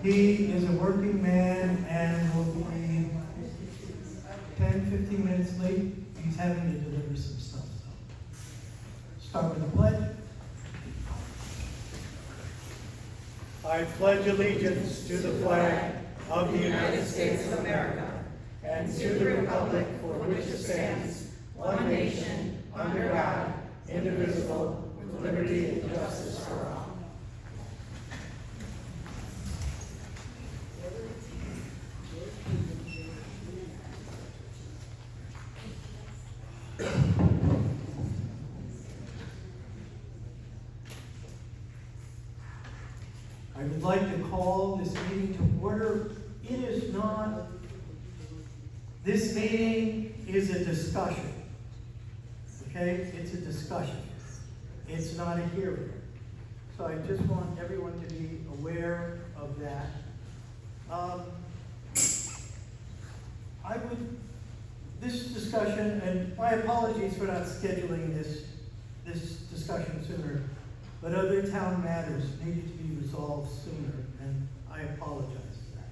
He is a working man and will be 10, 15 minutes late. He's having to deliver some stuff, so. Start with the pledge. I pledge allegiance to the flag of the United States of America and to the republic for which it stands, one nation, under God, indivisible, with liberty and justice for all. I would like to call this meeting to order. It is not, this meeting is a discussion. Okay? It's a discussion. It's not a hearing. So I just want everyone to be aware of that. This discussion, and my apologies for not scheduling this discussion sooner, but other town matters needed to be resolved sooner, and I apologize for that.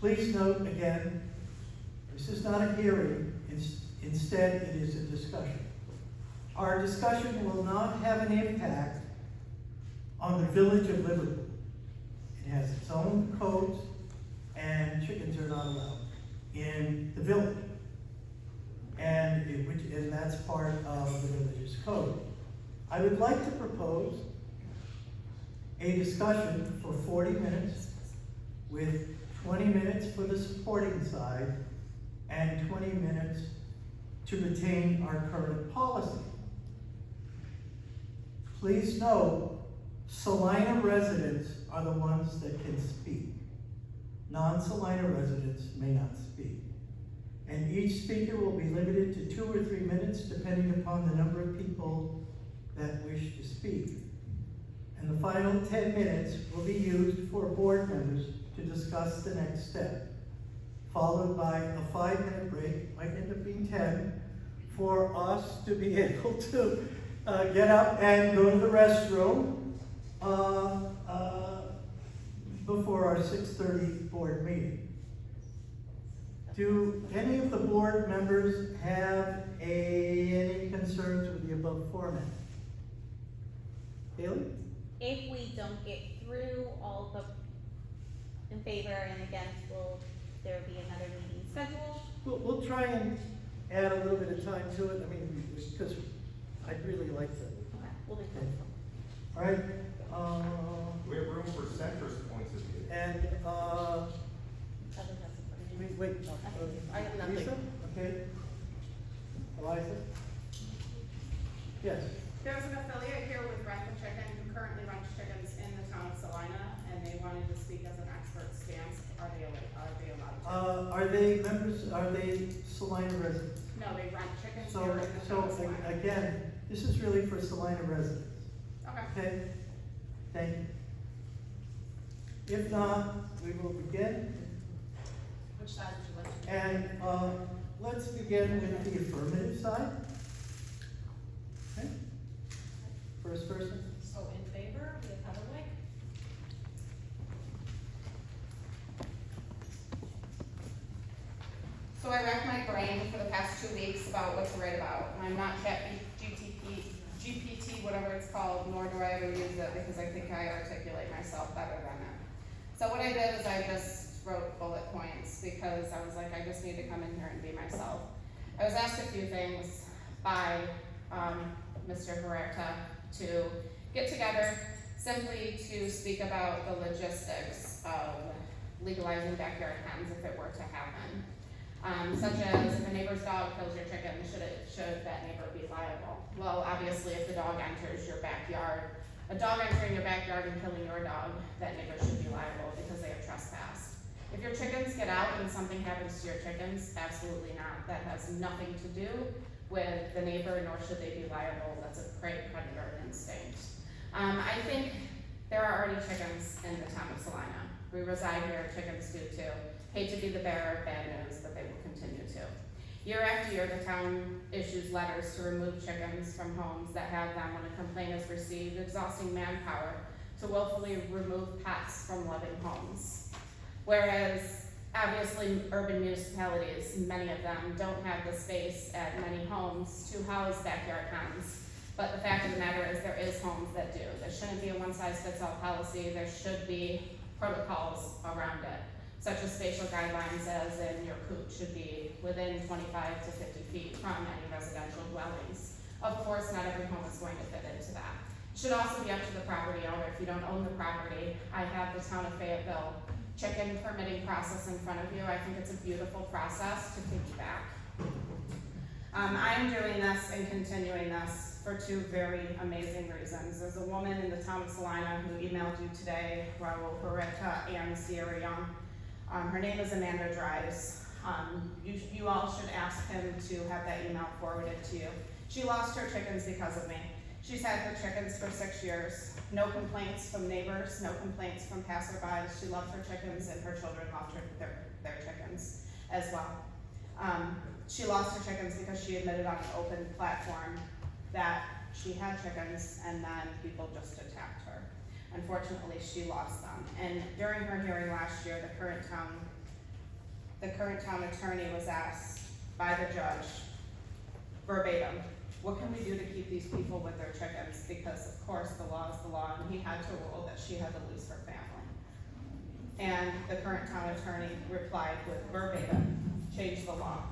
Please note again, this is not a hearing, instead it is a discussion. Our discussion will not have an impact on the village of Liverpool. It has its own codes, and chickens are not allowed in the village. And that's part of the village's code. I would like to propose a discussion for 40 minutes with 20 minutes for the supporting side and 20 minutes to retain our current policy. Please note, Salina residents are the ones that can speak. Non-Salina residents may not speak. And each speaker will be limited to 2 or 3 minutes depending upon the number of people that wish to speak. And the final 10 minutes will be used for board members to discuss the next step, followed by a 5-minute break, might end up being 10, for us to be able to get up and go to the restroom before our 6:30 board meeting. Do any of the board members have any concerns with the above format? Haley? If we don't get through all the in favor and against, will there be another meeting scheduled? We'll try and add a little bit of time to it. I mean, because I'd really like to. Okay, we'll do that. All right. We have room for centrist points of view. And wait. I have nothing. Lisa? Okay. Eliza? Yes. There's an affiliate here with Rent the Chicken who currently runs chickens in the town of Salina, and they wanted to speak as an expert stance. Are they allowed to? Are they members, are they Salina residents? No, they rent chickens So, here in the town of Salina. again, this is really for Salina residents. Okay. Okay? Thank you. If not, we will begin. Which side would you like to? And let's begin with the affirmative side. Okay? First person. So in favor, we have Heather Lake. So I racked my brain for the past 2 weeks about what to write about. And I'm not GPT, whatever it's called, nor do I ever use it because I think I articulate myself better than it. So what I did is I just wrote bullet points because I was like, I just need to come in here and be myself. I was asked a few things by Mr. Huerta to get together simply to speak about the logistics of legalizing backyard hens if it were to happen. Such as if a neighbor's dog kills your chicken, should that neighbor be liable? Well, obviously if the dog enters your backyard, a dog entering your backyard and killing your dog, that neighbor should be liable because they have trespassed. If your chickens get out and something happens to your chickens, absolutely not. That has nothing to do with the neighbor, nor should they be liable. That's a prey predator instinct. I think there are already chickens in the town of Salina. We reside here, chickens do too. Hate to be the bearer of bad news, but they will continue to. Year after year, the town issues letters to remove chickens from homes that have them when a complaint is received, exhausting manpower to to willfully remove pets from living homes. Whereas obviously urban municipalities, many of them don't have the space at many homes to house backyard hens. But the fact of the matter is there is homes that do. There shouldn't be a one-size-fits-all policy. There should be protocols around it, such as spatial guidelines as in your coop should be within 25 to 50 feet from any residential dwellings. Of course, not every home is going to fit into that. It should also be up to the property owner. If you don't own the property, I have the town of Fayetteville chicken permitting process in front of you. I think it's a beautiful process to piggyback. I'm doing this and continuing this for two very amazing reasons. There's a woman in the town of Salina who emailed you today, Raul Beretta and Sierra Young. Her name is Amanda Drives. You all should ask him to have that email forwarded to you. She lost her chickens because of me. She's had her chickens for 6 years. No complaints from neighbors, no complaints from passerbys. She loved her chickens and her children loved their chickens as well. She lost her chickens because she admitted on an open platform that she had chickens and then people just attacked her. Unfortunately, she lost them. And during her hearing last year, the current town attorney was asked by the judge verbatim, what can we do to keep these people with their chickens? Because of course the law is the law, and he had to rule that she had to lose her family. And the current town attorney replied with verbatim, change the law.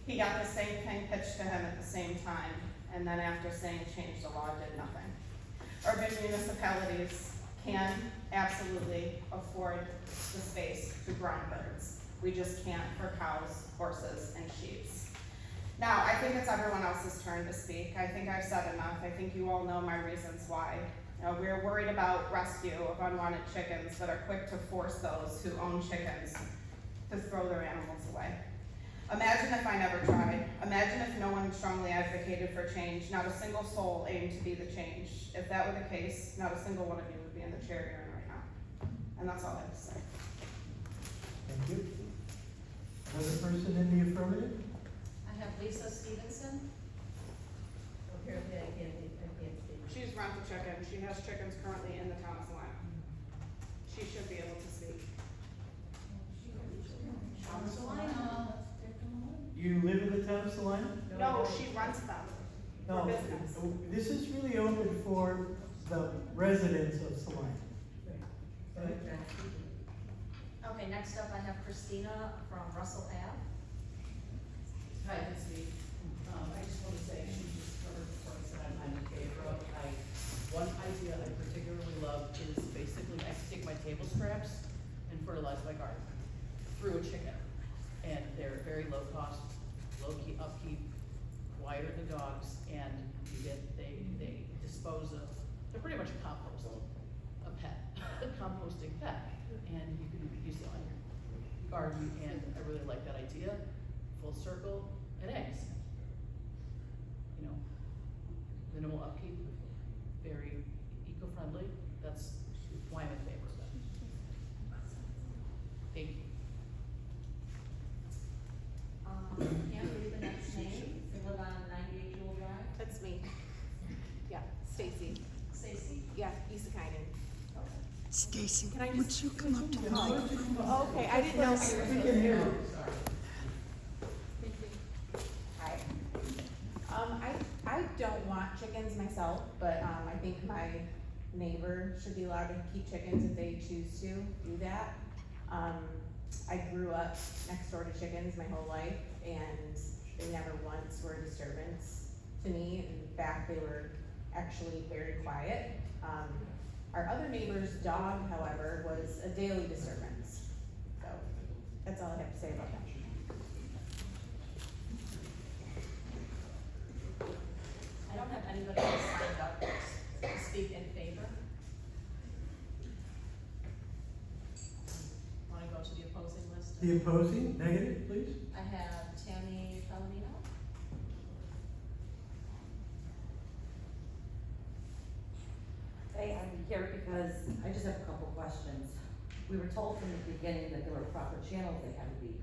He got the same thing pitched to him at the same time, and then after saying change the law, did nothing. Urban municipalities can absolutely afford the space to ground birds. We just can't for cows, horses, and sheep. Now, I think it's everyone else's turn to speak. I think I've said enough. I think you all know my reasons why. We're worried about rescue of unwanted chickens that are quick to force those who own chickens to throw their animals away. Imagine if I never tried. Imagine if no one strongly advocated for change, not a single soul aimed to be the change. If that were the case, not a single one of you would be in the chair you're in right now. And that's all I have to say. Thank you. Another person in the affirmative? I have Lisa Stevenson. Apparently I can't speak. She's rent the chicken. She has chickens currently in the town of Salina. She should be able to speak. You live in the town of Salina? No, she rents them for No, business. this is really open for the residents of Salina. Okay, next up I have Christina from Russell Ave. Hi, this is I just want to say, she just covered the points that I'm in favor of. One idea I particularly love is basically I stick my table scraps and fertilize my garden through a chicken. And they're very low cost, low key upkeep, quieter than dogs, and you get, they dispose of, they're pretty much a compost, a pet, a composting pet. And you can use it on your garden, and I really like that idea. Full circle and eggs. You know, minimal upkeep, very eco-friendly. That's why I'm in favor of that. Thank you. Can't read the next name. You live on 98 Jewel Drive. That's me. Yeah, Stacy. Stacy. Yeah, Isakainen. Stacy, Can I would just- you come up to the microphone? Okay, I didn't know. We can hear you. Hi. I don't want chickens myself, but, I think my neighbor should be allowed to keep chickens if they choose to do that. I grew up next door to chickens my whole life, and they never once were a disturbance to me. In fact, they were actually very quiet. Our other neighbor's dog, however, was a daily disturbance. So, that's all I have to say about that. I don't have anybody else signed up to speak in favor. Want to go to the opposing list? The opposing, negative, please? I have Tammy Palomino. Hey, I'm here because I just have a couple questions. We were told from the beginning that there were proper channels that had to be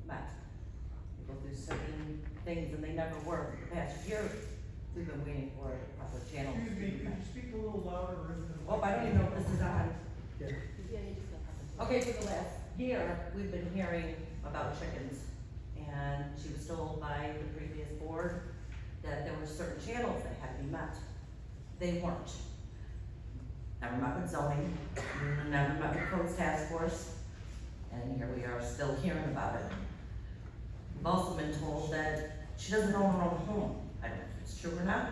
met. We go through certain things and they never were for the past year. We've been waiting for a proper channel. Excuse me, could you speak a little louder? Oh, I don't even know if this is on. Yeah. Okay, for the last year, we've been hearing about chickens, and she was told by the previous board that there were certain channels that had to be met. They weren't. Never met with zoning, never met with codes task force, and here we are still hearing about it. We've also been told that she doesn't own her own home. I don't know if it's true or not,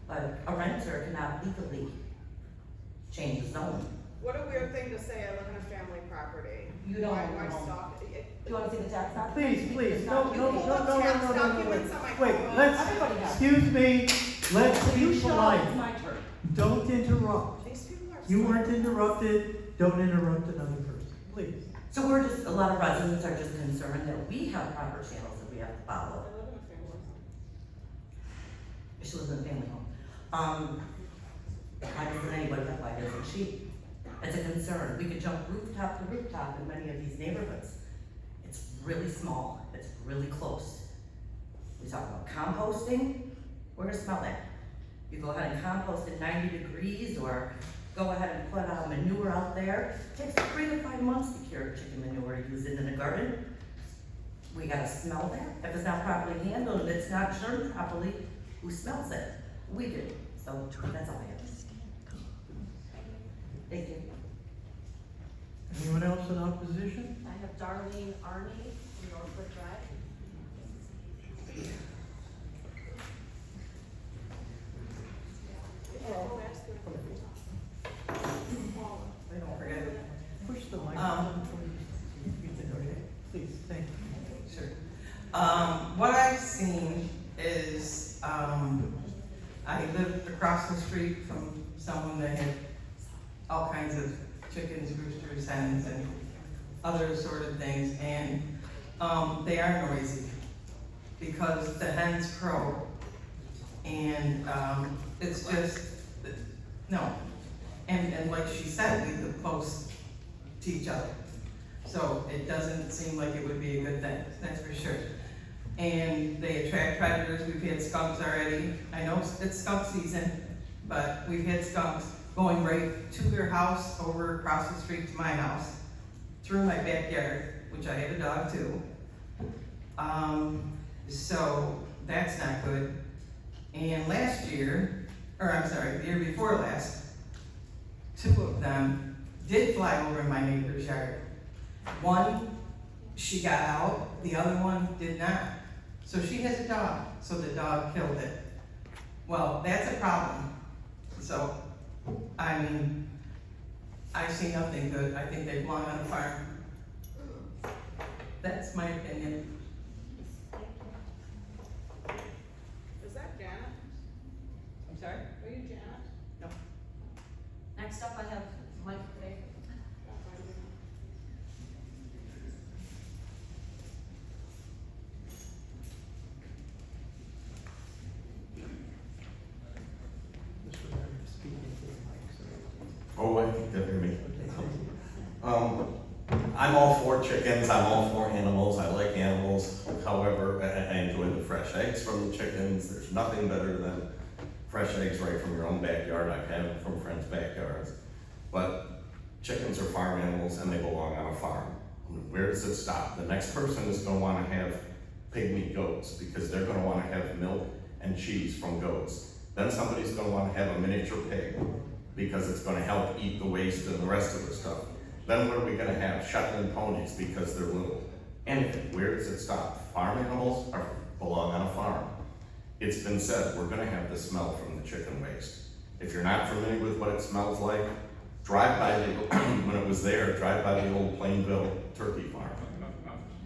but a renter cannot legally change the zone. What a weird thing to say, I live in a family property. You don't Why own your home. stop? Do you wanna see the tax document? Please, please, It's no, not- no, you no, can no, look no, tax no, no, no, documents on my wait, phone. let's, Everybody has. excuse me, let's You be shut up, polite. it's my turn. Don't interrupt. These people are. You so- weren't interrupted, don't interrupt another person, please. So we're just, a lot of residents are just concerned that we have proper channels that we have to I follow. live in a family home. She lives in a family home. Why doesn't anybody have, why doesn't she? It's a concern. We could jump rooftop to rooftop in many of these neighborhoods. It's really small, it's really close. We talk about composting, where to smell that? You go ahead and compost at 90 degrees, or go ahead and put manure out there. It takes 3 to 5 months to cure chicken manure, use it in the garden. We gotta smell that. If it's not properly handled and it's not churned properly, who smells it? We do. So that's all I have. Thank you. Anyone else in opposition? I have Darlene Arnie from Northwood Drive. Push the microphone. Please, thank you. Sure. What I've seen is, I lived across the street from someone that had all kinds of chickens, roosters, hens, and other sort of things, and, they are noisy because the hens crow, and, it's just, no. And like she said, we live close to each other. So it doesn't seem like it would be a good thing, that's for sure. And they attract predators, we've had skunks already. I know it's skunk season, but we've had skunks going right to their house, over across the street to my house, through my backyard, which I have a dog too. So that's not good. And last year, or I'm sorry, the year before last, 2 of them did fly over my neighbor's yard. One, she got out, the other one did not. So she has a dog, so the dog killed it. Well, that's a problem. So, I mean, I see nothing good. I think they belong on a farm. That's my opinion. Is that Janet? I'm sorry? Are you Janet? No. Next up, I have Mike Baker. Mr. Mayor, speak into the mic, sir. Oh, I think they'll hear me. I'm all for chickens, I'm all for animals, I like animals. However, I enjoy the fresh eggs from the chickens. There's nothing better than fresh eggs right from your own backyard. I've had them from friends' backyards. But chickens are farm animals and they belong on a farm. Where does it stop? The next person is gonna wanna have pygmy goats because they're gonna wanna have milk and cheese from goats. Then somebody's gonna wanna have a miniature pig because it's gonna help eat the waste and the rest of the stuff. Then what are we gonna have? Shetland ponies because they're little. Anything, where does it stop? Farm animals belong on a farm. It's been said, we're gonna have the smell from the chicken waste. If you're not familiar with what it smells like, drive by the, when it was there, drive by the old Plainville turkey farm.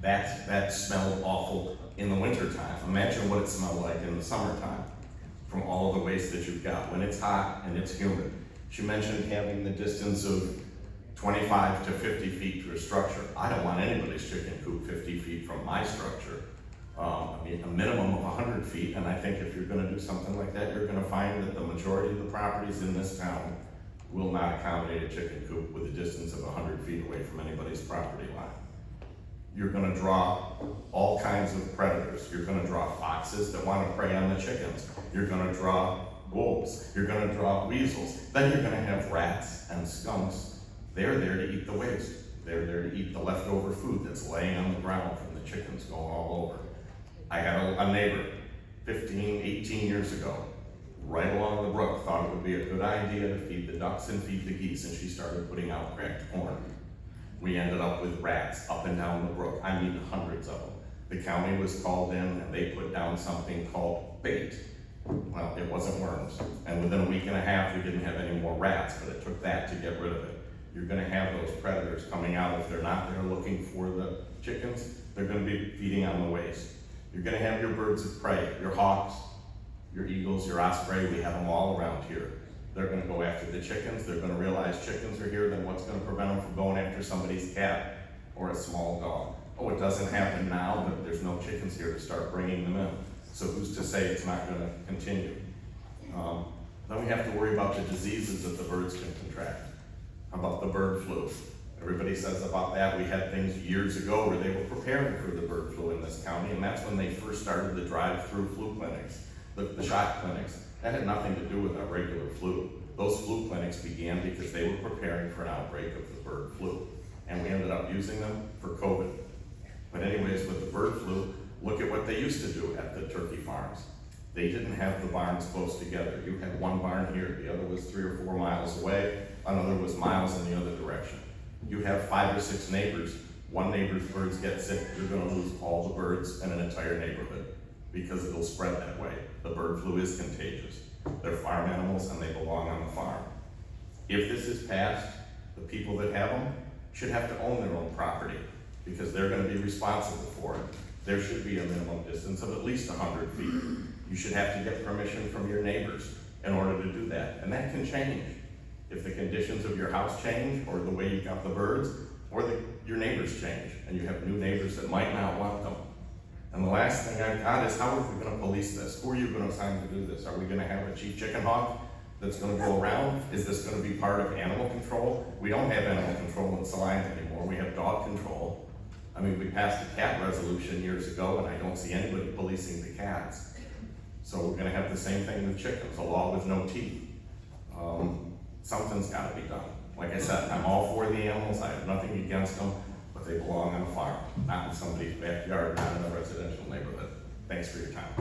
That smelled awful in the wintertime. Imagine what it smelled like in the summertime from all of the waste that you've got when it's hot and it's humid. She mentioned having the distance of 25 to 50 feet to a structure. I don't want anybody's chicken coop 50 feet from my structure. I mean, a minimum of 100 feet, and I think if you're gonna do something like that, you're gonna find that the majority of the properties in this town will not accommodate a chicken coop with a distance of 100 feet away from anybody's property line. You're gonna draw all kinds of predators. You're gonna draw foxes that wanna prey on the chickens. You're gonna draw wolves. You're gonna draw weasels. Then you're gonna have rats and skunks. They're there to eat the waste. They're there to eat the leftover food that's laying on the ground from the chickens going all over. I had a neighbor 15, 18 years ago, right along the brook, thought it would be a good idea to feed the ducks and feed the geese, and she started putting out cracked corn. We ended up with rats up and down the brook. I mean, hundreds of them. The county was called in and they put down something called bait. Well, it wasn't worms. And within a week and a half, we didn't have any more rats, but it took that to get rid of it. You're gonna have those predators coming out. If they're not there looking for the chickens, they're gonna be feeding on the waste. You're gonna have your birds of prey, your hawks, your eagles, your osprey. We have them all around here. They're gonna go after the chickens. They're gonna realize chickens are here, then what's gonna prevent them from going after somebody's cat or a small dog? Oh, it doesn't happen now, but there's no chickens here to start bringing them in. So who's to say it's not gonna continue? Then we have to worry about the diseases that the birds can contract. How about the bird flu? Everybody says about that. We had things years ago where they were preparing for the bird flu in this county, and that's when they first started the drive-through flu clinics, the shot clinics. That had nothing to do with our regular flu. Those flu clinics began because they were preparing for an outbreak of the bird flu, and we ended up using them for COVID. But anyways, with the bird flu, look at what they used to do at the turkey farms. They didn't have the barns close together. You had one barn here, the other was 3 or 4 miles away, another was miles in the other direction. You have 5 or 6 neighbors, one neighbor's birds get sick, you're gonna lose all the birds in an entire neighborhood because it'll spread that way. The bird flu is contagious. They're farm animals and they belong on the farm. If this is passed, the people that have them should have to own their own property because they're gonna be responsible for it. There should be a minimum distance of at least 100 feet. You should have to get permission from your neighbors in order to do that, and that can change. If the conditions of your house change, or the way you got the birds, or your neighbors change, and you have new neighbors that might not want them. And the last thing I've got is, how are we gonna police this? Who are you gonna assign to do this? Are we gonna have a chief chicken hawk that's gonna go around? Is this gonna be part of animal control? We don't have animal control in Salina anymore, we have dog control. I mean, we passed a cat resolution years ago, and I don't see anybody policing the cats. So we're gonna have the same thing with chickens, a law with no teeth. Something's gotta be done. Like I said, I'm all for the animals, I have nothing against them, but they belong on a farm, not in somebody's backyard, not in a residential neighborhood. Thanks for your time.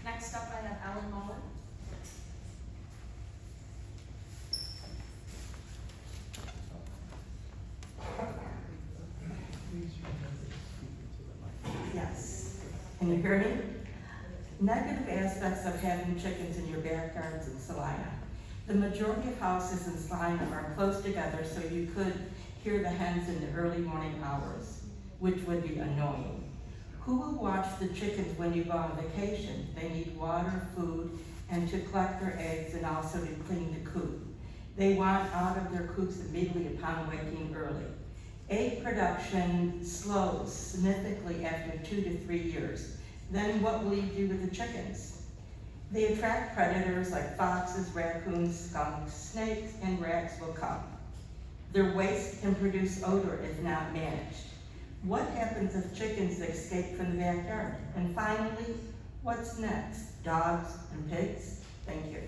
Next up, I have Ellen Mullen. Yes. Can you hear me? Negative aspects of having chickens in your backyards in Salina. The majority of houses in Salina are close together, so you could hear the hens in the early morning hours, which would be annoying. Who will watch the chickens when you go on vacation? They need water, food, and to collect their eggs and also to clean the coop. They want out of their coops immediately upon waking early. Egg production slows significantly after 2 to 3 years. Then what will you do with the chickens? They attract predators like foxes, raccoons, skunks, snakes, and rats will come. Their waste can produce odor if not managed. What happens if chickens escape from the backyard? And finally, what's next? Dogs and pigs? Thank you.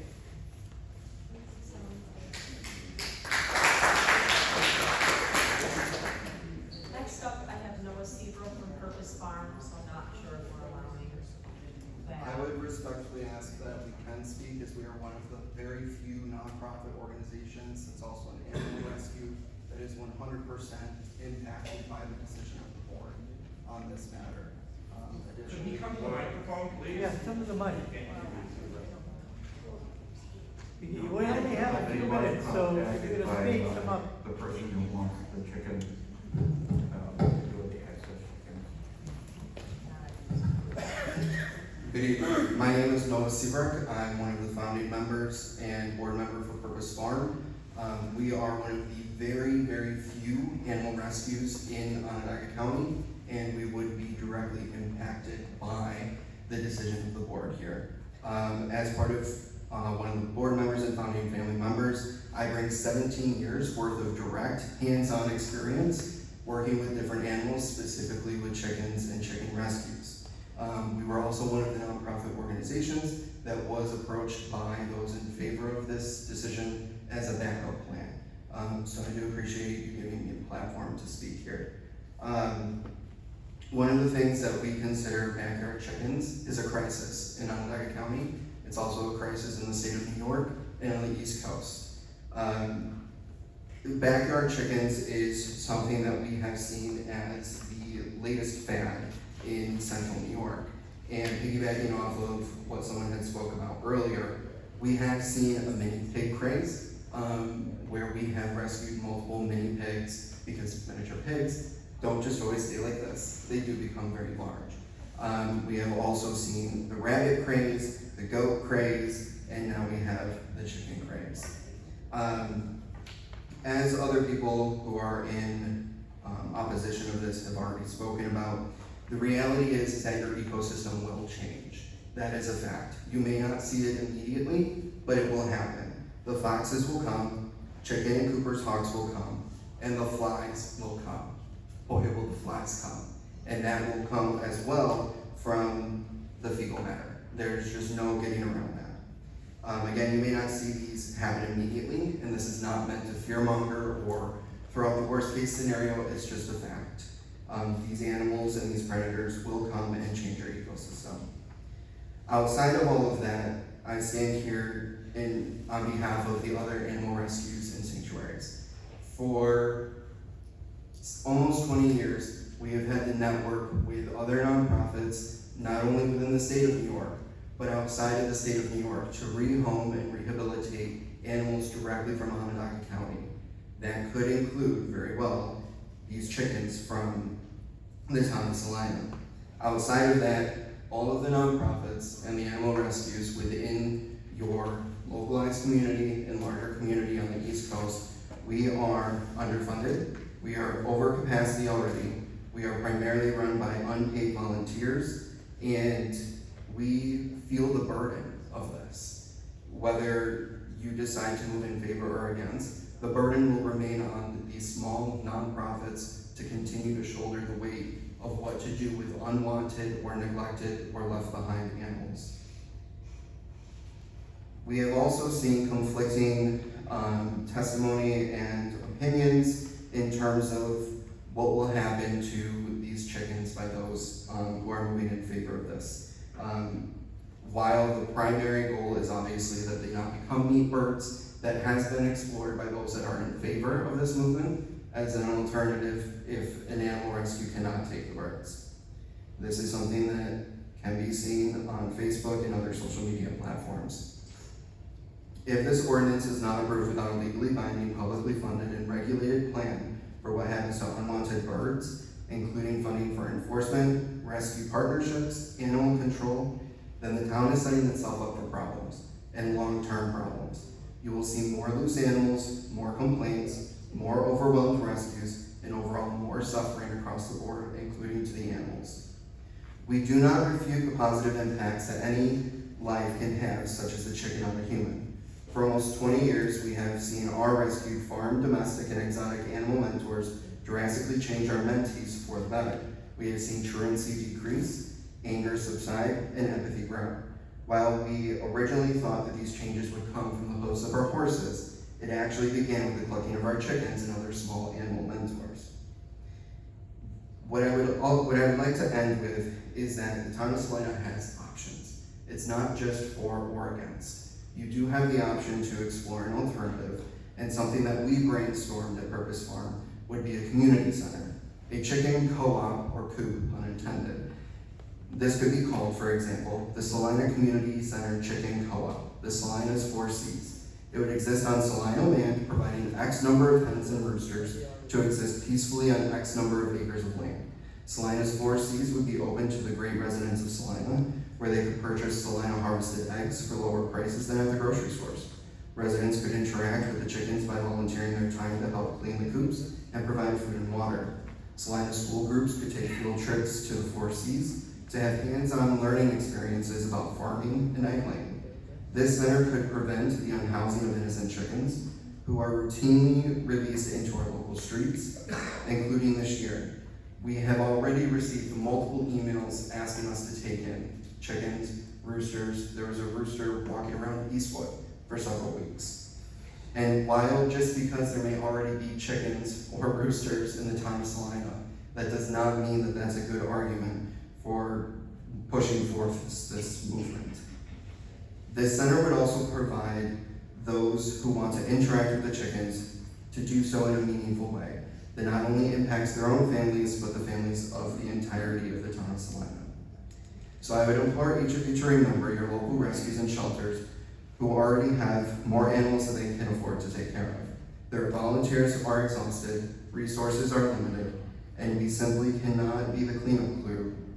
Next up, I have Noah Seabrook from Purpose Farm, so I'm not sure if we're allowing that. I would respectfully ask that we can speak, as we are one of the very few nonprofit organizations that's also an animal rescue that is 100% impacted by the decision of the board on this matter. Can you come to the microphone, please? Yeah, come to the mic. You only have a few minutes, so if you're gonna speak, come up. The person who wants the chicken, do the access chicken. Good evening. My name is Noah Seabrook. I'm one of the founding members and board member for Purpose Farm. We are one of the very, very few animal rescues in Onondaga County, and we would be directly impacted by the decision of the board here. As part of one of the board members and founding family members. I bring 17 years worth of direct, hands-on experience working with different animals, specifically with chickens and chicken rescues. We were also one of the nonprofit organizations that was approached by those in favor of this decision as a backup plan. So I do appreciate you giving me a platform to speak here. One of the things that we consider backyard chickens is a crisis in Onondaga County. It's also a crisis in the state of New York and on the East Coast. Backyard chickens is something that we have seen as the latest fad in central New York. And piggybacking off of what someone had spoke about earlier, we have seen a mini pig craze, where we have rescued multiple mini pigs because miniature pigs don't just always stay like this. They do become very large. We have also seen the rabbit craze, the goat craze, and now we have the chicken craze. As other people who are in opposition of this have already spoken about, the reality is that your ecosystem will change. That is a fact. You may not see it immediately, but it will happen. The foxes will come, chicken and Cooper's hogs will come, and the flies will come. Boy, will the flies come. And that will come as well from the fecal matter. There's just no getting around that. Again, you may not see these happen immediately, and this is not meant to fearmonger or throw out the worst case scenario, it's just a fact. These animals and these predators will come and change your ecosystem. Outside of all of that, I stand here on behalf of the other animal rescues and sanctuaries. For almost 20 years, we have had to network with other nonprofits, not only within the state of New York, but outside of the state of New York, to rehome and rehabilitate animals directly from Onondaga County. That could include, very well, these chickens from the town of Salina. Outside of that, all of the nonprofits and the animal rescues within your localized community and larger community on the East Coast, we are underfunded. We are over capacity already. We are primarily run by unpaid volunteers, and we feel the burden of this. Whether you decide to move in favor or against, the burden will remain on these small nonprofits to continue to shoulder the weight of what to do with unwanted or neglected or left behind animals. We have also seen conflicting testimony and opinions in terms of what will happen to these chickens by those who are moving in favor of this. While the primary goal is obviously that they not become meat birds, that has been explored by those that are in favor of this movement as an alternative if an animal rescue cannot take the birds. This is something that can be seen on Facebook and other social media platforms. If this ordinance is not approved without a legally binding, publicly funded, and regulated plan for what happens to unwanted birds, including funding for enforcement, rescue partnerships, animal control, then the town is setting itself up for problems, and long-term problems. You will see more loose animals, more complaints, more overwhelmed rescues, and overall more suffering across the board, including to the animals. We do not refute the positive impacts that any life can have, such as the chicken on a human. For almost 20 years, we have seen our rescued farm, domestic, and exotic animal mentors drastically change our mentees for the better. We have seen truancy decrease, anger subside, and empathy grow. While we originally thought that these changes would come from the hooves of our horses, it actually began with the clucking of our chickens and other small animal mentors. What I would like to end with is that the town of Salina has options. It's not just for or against. You do have the option to explore an alternative, and something that we brainstormed at Purpose Farm would be a community center, a chicken co-op or coop, unintended. This could be called, for example, the Salina Community Center Chicken Co-op, the Salina's 4 Cs. It would exist on Salina land, providing X number of hens and roosters to exist peacefully on X number of acres of land. Salina's 4 Cs would be open to the great residents of Salina, where they could purchase Salina harvested eggs for lower prices than at the grocery stores. Residents could interact with the chickens by volunteering their time to help clean the coops and provide food and water. Salina school groups could take field trips to the 4 Cs to have hands-on learning experiences about farming and egg laying. This center could prevent the unhousing of innocent chickens who are routinely released into our local streets, including this year. We have already received multiple emails asking us to take in chickens, roosters. There was a rooster walking around Eastwood for several weeks. And while just because there may already be chickens or roosters in the town of Salina, that does not mean that that's a good argument for pushing forth this movement. This center would also provide those who want to interact with the chickens to do so in a meaningful way that not only impacts their own families, but the families of the entirety of the town of Salina. So I would implore each of you to remember your local rescues and shelters who already have more animals than they can afford to take care of. Their volunteers are exhausted, resources are limited, and we simply cannot be the cleanup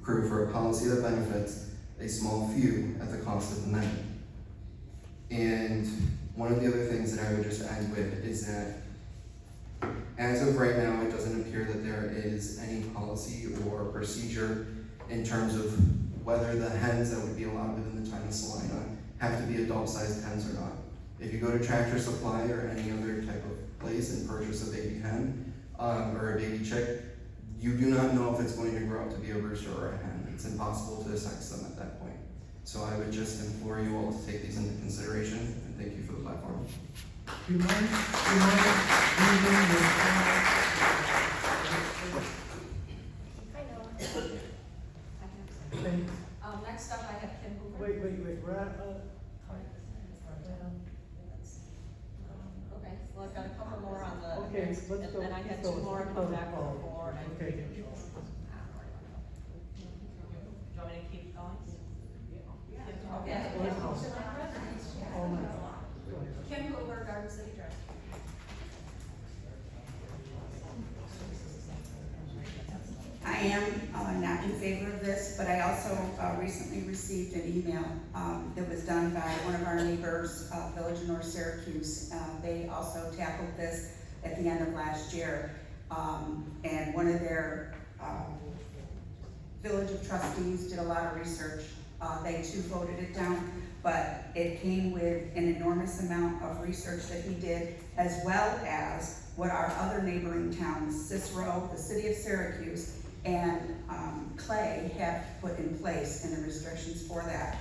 crew for a policy that benefits a small few at the cost of the many. And one of the other things that I would just end with is that as of right now, it doesn't appear that there is any policy or procedure in terms of whether the hens that would be allowed within the town of Salina have to be adult-sized hens or not. If you go to Tractor Supply or any other type of place and purchase a baby hen or a baby chick, you do not know if it's going to grow up to be a rooster or a hen. It's impossible to sex them at that point. So I would just implore you all to take these into consideration, and thank you for the platform. Do you mind leaving your Thanks. Next up, I have Kim Hoover. Wait, we're at, Okay, well, I've got a couple more on the. okay, let's go. And I had let's two go. more come back before. Okay. Do you want me to keep going? Okay. Oh, my. Kim Hoover, Garden City Trust. I am not in favor of this, but I also recently received an email that was done by one of our neighbors, Village of North Syracuse. They also tackled this at the end of last year. And one of their Village of Trustees did a lot of research. They too voted it down, but it came with an enormous amount of research that he did, as well as what our other neighboring towns, Cicero, the city of Syracuse, and Clay have put in place in the restrictions for that.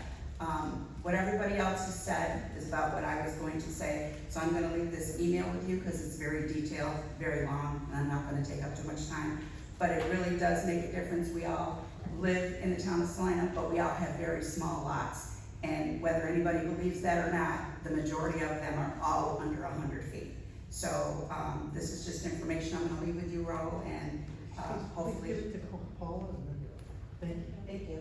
What everybody else has said is about what I was going to say, so I'm gonna leave this email with you because it's very detailed, very long, and I'm not gonna take up too much time. But it really does make a difference. We all live in the town of Salina, but we all have very small lots. And whether anybody believes that or not, the majority of them are all under 100 feet. So this is just information I'm gonna leave with you, Raul, and hopefully. Give it to Paula and then, thank you.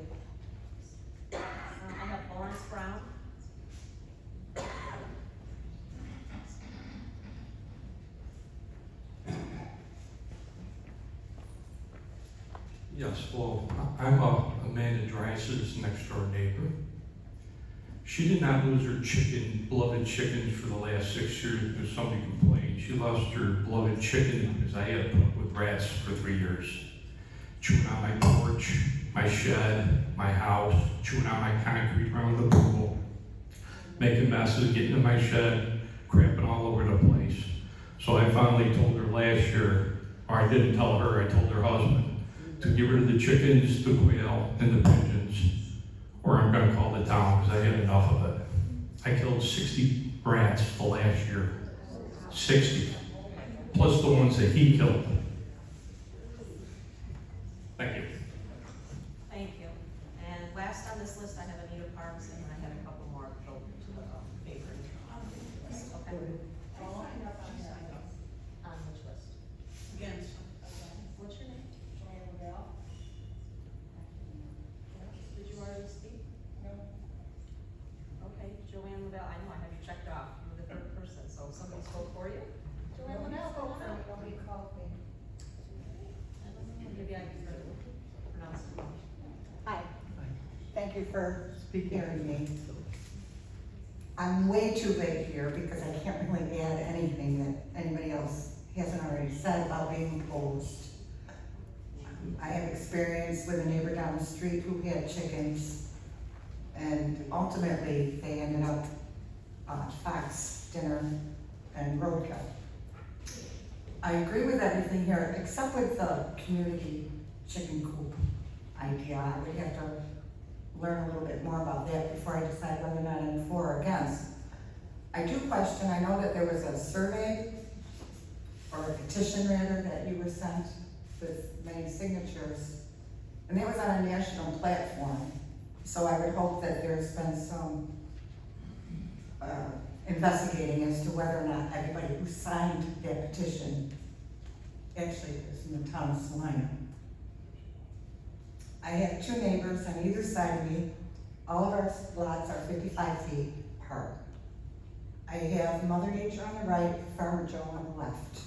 Thank you. I have Lawrence Brown. Yes, well, I'm Amanda Dryce's next door neighbor. She did not lose her beloved chickens for the last 6 years because somebody complained. She lost her beloved chicken because I had to put up with rats for 3 years. Chewing on my porch, my shed, my house, chewing on my concrete around the pool, making messes, getting in my shed, crapping all over the place. So I finally told her last year, or I didn't tell her, I told her husband, to get rid of the chickens, the quail, and the pigeons, or I'm gonna call the town because I had enough of it. I killed 60 rats the last year. 60. Plus the ones that he killed. Thank you. Thank you. And last on this list, I have Anita Parks, and I have a couple more to favor. Okay. On which list? Again, What's your name? Did you already speak? No. Okay, Joanne Lavelle, I know I have you checked off, you're the third person, so somebody spoke for you? Joanne Lavelle, go on out. Nobody called me. Maybe I can pronounce it wrong. Hi. Thank you for Speaking. hearing me. I'm way too late here because I can't really add anything that anybody else hasn't already said about being opposed. I have experience with a neighbor down the street who had chickens, and ultimately they ended up fox dinner and roadkill. I agree with everything here, except with the community chicken coop idea. I would have to learn a little bit more about that before I decide whether or not I'm for or against. I do question, I know that there was a survey, or a petition rather, that you were sent with many signatures, and that was on a national platform. So I would hope that there's been some investigating as to whether or not everybody who signed that petition actually is in the town of Salina. I have two neighbors on either side of me. All of our lots are 55 feet apart. I have Mother Nature on the right, Farmer Joe on the left.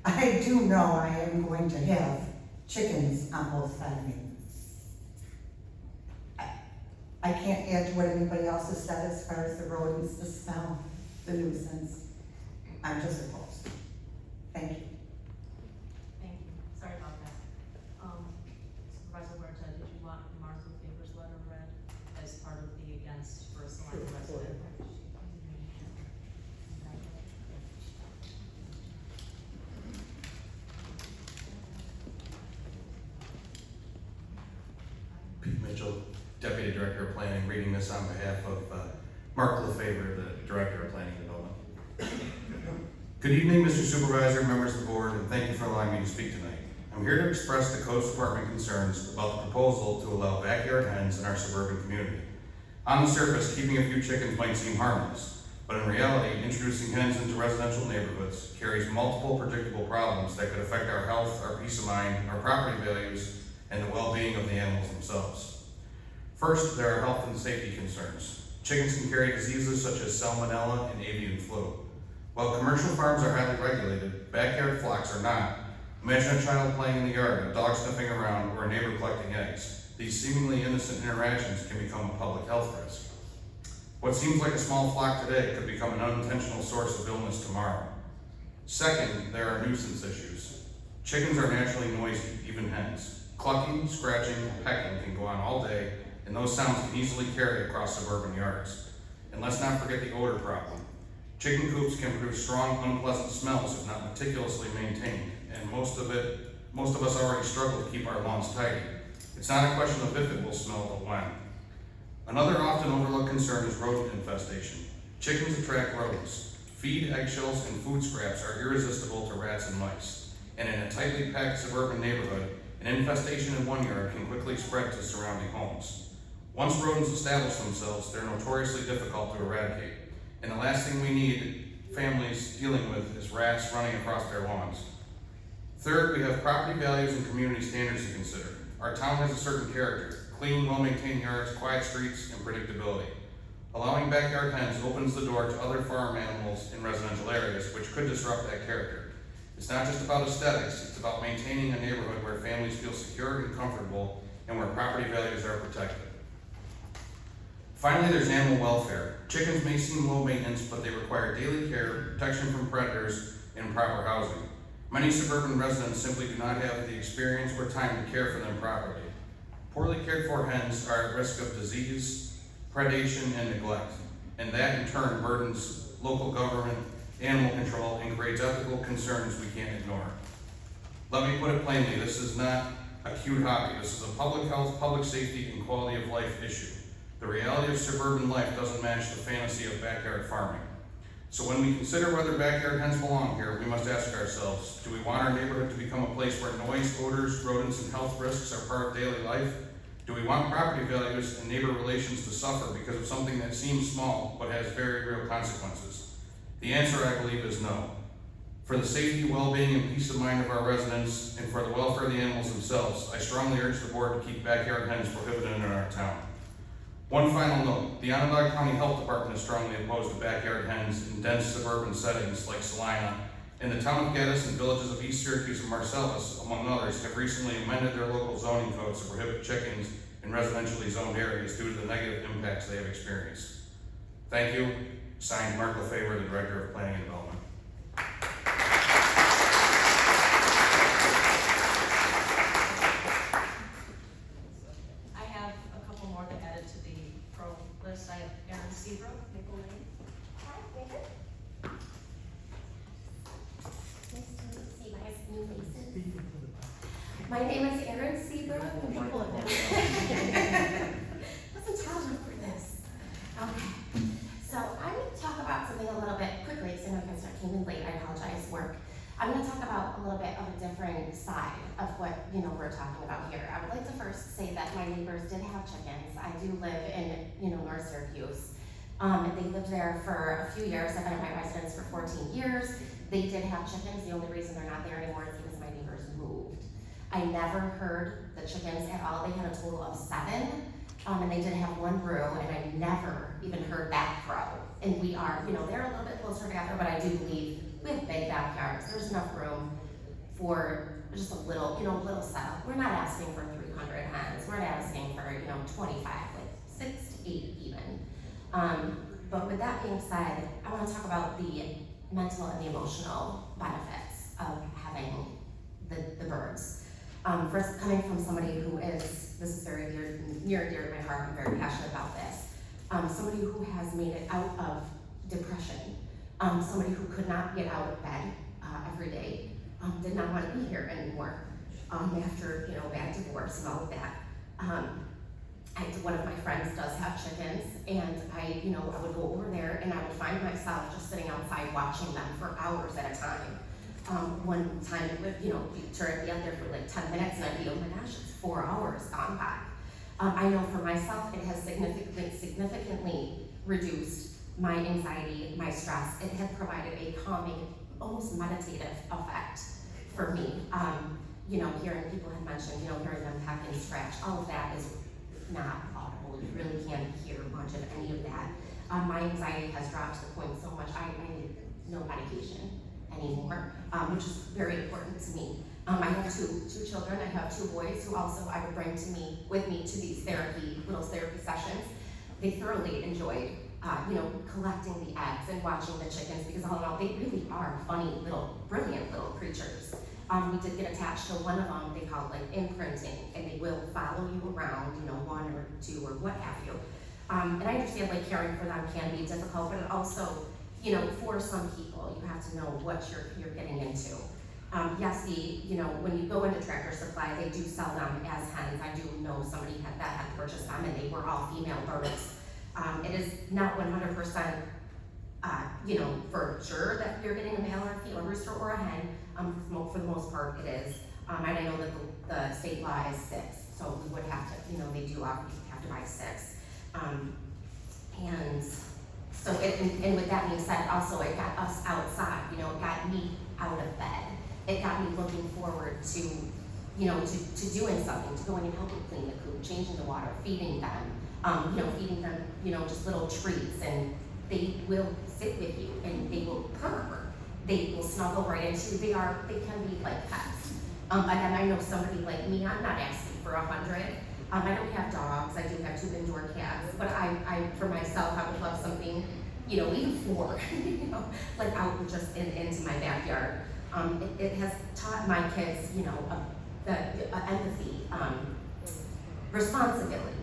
I do know I am going to have chickens on both sides of me. I can't add to what anybody else has said as far as the rodents, the smell, the nuisance. I'm just opposed. Thank you. Thank you, sorry about that. Supervisor Huerta, did you want Martha Faber's letter read as part of the against for a Salina resident? Pete Mitchell, Deputy Director of Planning, reading this on behalf of Mark LaFaver, the Director of Planning and Development. Good evening, Mr. Supervisor, members of the board, and thank you for allowing me to speak tonight. I'm here to express the Coast Department concerns about the proposal to allow backyard hens in our suburban community. On the surface, keeping a few chickens might seem harmless, but in reality, introducing hens into residential neighborhoods carries multiple predictable problems that could affect our health, our peace of mind, our property values, and the well-being of the animals themselves. First, there are health and safety concerns. Chickens can carry diseases such as salmonella and avian flu. While commercial farms are highly regulated, backyard flocks are not. Imagine a child playing in the yard, a dog sniffing around, or a neighbor collecting eggs. These seemingly innocent interactions can become a public health risk. What seems like a small flock today could become an unintentional source of illness tomorrow. Second, there are nuisance issues. Chickens are naturally noisy, even hens. Clucking, scratching, and pecking can go on all day, and those sounds can easily carry across suburban yards. And let's not forget the odor problem. Chicken coops can produce strong, unpleasant smells if not meticulously maintained, and most of us already struggle to keep our lawns tidy. It's not a question of if it will smell, but when. Another often overlooked concern is rodent infestation. Chickens attract rodents. Feed, eggshells, and food scraps are irresistible to rats and mice. And in a tightly packed suburban neighborhood, an infestation in one yard can quickly spread to surrounding homes. Once rodents establish themselves, they're notoriously difficult to eradicate. And the last thing we need families dealing with is rats running across their lawns. Third, we have property values and community standards to consider. Our town has a certain character: clean, well-maintained yards, quiet streets, and predictability. Allowing backyard hens opens the door to other farm animals in residential areas, which could disrupt that character. It's not just about aesthetics, it's about maintaining a neighborhood where families feel secure and comfortable and where property values are protected. Finally, there's animal welfare. Chickens may seem low maintenance, but they require daily care, protection from predators, and proper housing. Many suburban residents simply do not have the experience or time to care for them properly. Poorly cared for hens are at risk of disease, predation, and neglect, and that in turn burdens local government, animal control, and creates ethical concerns we can't ignore. Let me put it plainly, this is not a cute hobby. This is a public health, public safety, and quality of life issue. The reality of suburban life doesn't match the fantasy of backyard farming. So when we consider whether backyard hens belong here, we must ask ourselves, do we want our neighborhood to become a place where noise, odors, rodents, and health risks are part of daily life? Do we want property values and neighbor relations to suffer because of something that seems small but has very real consequences? The answer, I believe, is no. For the safety, well-being, and peace of mind of our residents, and for the welfare of the animals themselves, I strongly urge the board to keep backyard hens prohibited in our town. One final note, the Onondaga County Health Department is strongly opposed to backyard hens in dense suburban settings like Salina, and the town of Geddes and villages of East Syracuse and Marcellus, among others, have recently amended their local zoning codes to prohibit chickens in residentially zoned areas due to the negative impacts they have experienced. Thank you. Signed, Mark LaFaver, the Director of Planning and Development. I have a couple more to add to the pro list. I have Aaron Seabrook, Maple Lane. Nice to see you guys, new faces. Speak into the mic. My name is Erin Seabrook. People have never. Wasn't tall enough for this. Okay, so I'm gonna talk about something a little bit quickly, so I know you guys came in late, I apologize, work. I'm gonna talk about a little bit of a different side of what, we're talking about here. I would like to first say that my neighbors did have chickens. I do live in, North Syracuse. They lived there for a few years. I've been at my residence for 14 years. They did have chickens. The only reason they're not there anymore is because my neighbors moved. I never heard the chickens at all. They had a total of 7, and they did have 1 brew, and I never even heard that crow. And we are, they're a little bit closer together, but I do believe we have big backyards. There's enough room for just a little, little setup. We're not asking for 300 hens. We're not asking for, 25, like 6 to 8 even. But with that being said, I want to talk about the mental and the emotional benefits of having the birds. First, coming from somebody who is, this is very near and dear to my heart, I'm very passionate about this. Somebody who has made it out of depression, somebody who could not get out of bed every day, did not want to be here anymore after, bad divorce and all of that. One of my friends does have chickens, and I would go over there and I would find myself just sitting outside watching them for hours at a time. One time it would, be out there for like 10 minutes and I'd be, oh my gosh, it's 4 hours gone by. I know for myself, it has significantly reduced my anxiety, my stress. It has provided a calming, almost meditative effect for me. Hearing people have mentioned, hearing them peck and scratch, all of that is not audible. You really can't hear much of any of that. My anxiety has dropped to the point so much I need no medication anymore, which is very important to me. I have two children. I have 2 boys who also I would bring with me to these little therapy sessions. They thoroughly enjoyed, collecting the eggs and watching the chickens, because all in all, they really are funny brilliant little creatures. We did get attached to one of them. They call it like imprinting, and they will follow you around, 1 or 2 or what have you. And I understand like caring for them can be difficult, but it also, for some people, you have to know what you're getting into. Yes, when you go into Tractor Supply, they do sell them as hens. I do know somebody that had purchased them, and they were all female birds. It is not 100%, for sure that you're getting a male or a female, a rooster or a hen. For the most part, it is. And I know that the state law is 6, so we would have to, they do have to buy 6. And so, and with that being said, also it got us outside. It got me out of bed. It got me looking forward to, to doing something, to going and helping clean the coop, changing the water, feeding them, feeding them, just little treats, and they will sit with you and they will purr. They will snuggle right into you. They can be like pets. Again, I know somebody like me, I'm not asking for 100. I don't have dogs, I do have 2 indoor cats, but I for myself, I would love something, even 4, like out just into my backyard. It has taught my kids, the empathy, responsibility,